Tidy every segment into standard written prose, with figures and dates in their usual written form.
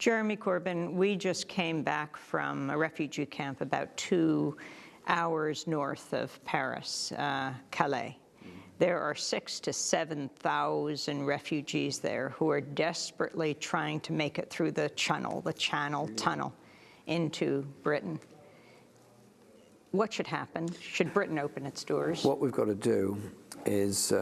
Jeremy Corbyn, we just came back from a refugee camp about 2 hours north of Paris, Calais. There are 6,000 to 7,000 refugees there who are desperately trying to make it through the Channel Tunnel into Britain. What should happen? Should Britain open its doors? What we've got to do is,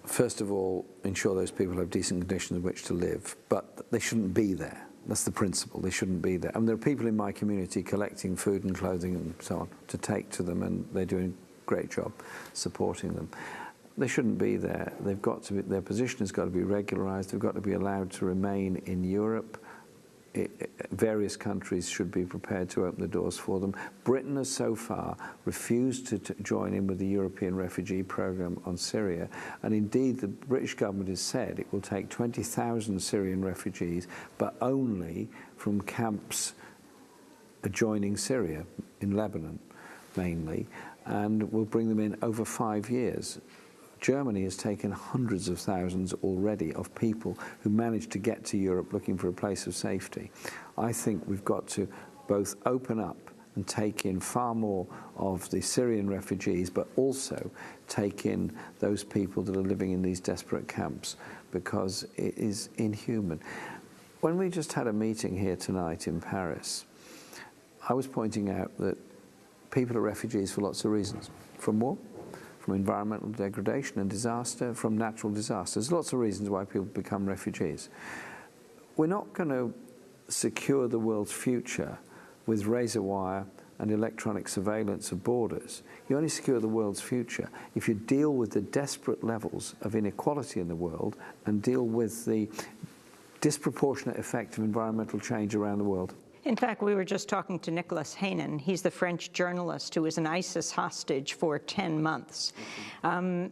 first of all, ensure those people have decent conditions in which to live, but they shouldn't be there. That's the principle. They shouldn't be there. I mean, there are people in my community collecting food and clothing and so on to take to them, and they're doing a great job supporting them. They shouldn't be there. They've got to be, their position has got to be regularised. They've got to be allowed to remain in Europe. Various countries should be prepared to open the doors for them. Britain has so far refused to join in with the European refugee programme on Syria, and indeed the British government has said it will take 20,000 Syrian refugees, but only from camps adjoining Syria, in Lebanon mainly, and will bring them in over 5 years. Germany has taken hundreds of thousands already of people who managed to get to Europe looking for a place of safety. I think we've got to both open up and take in far more of the Syrian refugees, but also take in those people that are living in these desperate camps, because it is inhuman. When we just had a meeting here tonight in Paris, I was pointing out that people are refugees for lots of reasons. From war, from environmental degradation and disaster, from natural disasters. There's lots of reasons why people become refugees. We're not going to secure the world's future with razor wire and electronic surveillance of borders. You only secure the world's future if you deal with the desperate levels of inequality in the world and deal with the disproportionate effect of environmental change around the world. In fact, we were just talking to Nicolas Haynen. He's the French journalist who was an ISIS hostage for 10 months.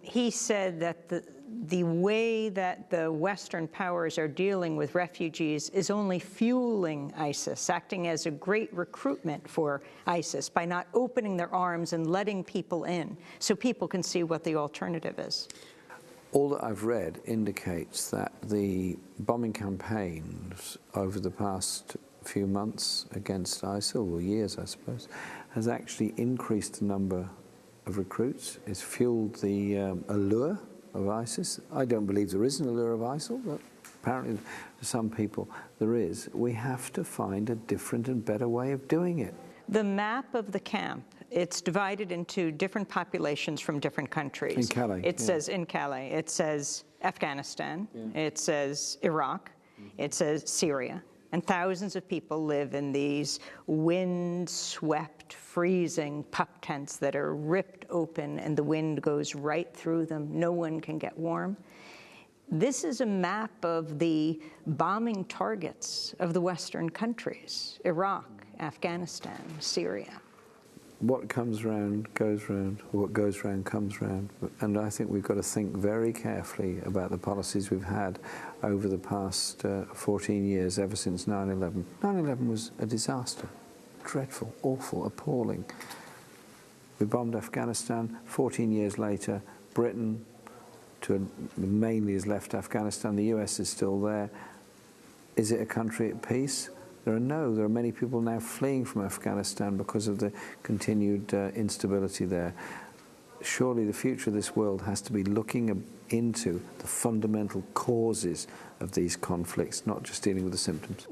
He said that the way that the Western powers are dealing with refugees is only fueling ISIS, acting as a great recruitment for ISIS by not opening their arms and letting people in so people can see what the alternative is. All that I've read indicates that the bombing campaigns over the past few months against ISIL, or years I suppose, has actually increased the number of recruits. It's fueled the allure of ISIS. I don't believe there is an allure of ISIL, but apparently for some people there is. We have to find a different and better way of doing it. The map of the camp, it's divided into different populations from different countries. In Calais. It says in Calais, it says Afghanistan, it says Iraq, it says Syria. And thousands of people live in these wind-swept, freezing pup tents that are ripped open and the wind goes right through them. No one can get warm. This is a map of the bombing targets of the Western countries: Iraq, Afghanistan, Syria. What comes round goes round, what goes round comes round. And I think we've got to think very carefully about the policies we've had over the past 14 years, ever since 9/11. 9/11 was a disaster. Dreadful, awful, appalling. We bombed Afghanistan. 14 years later, Britain mainly has left Afghanistan. The US is still there. Is it a country at peace? There are many people now fleeing from Afghanistan because of the continued instability there. Surely the future of this world has to be looking into the fundamental causes of these conflicts, not just dealing with the symptoms.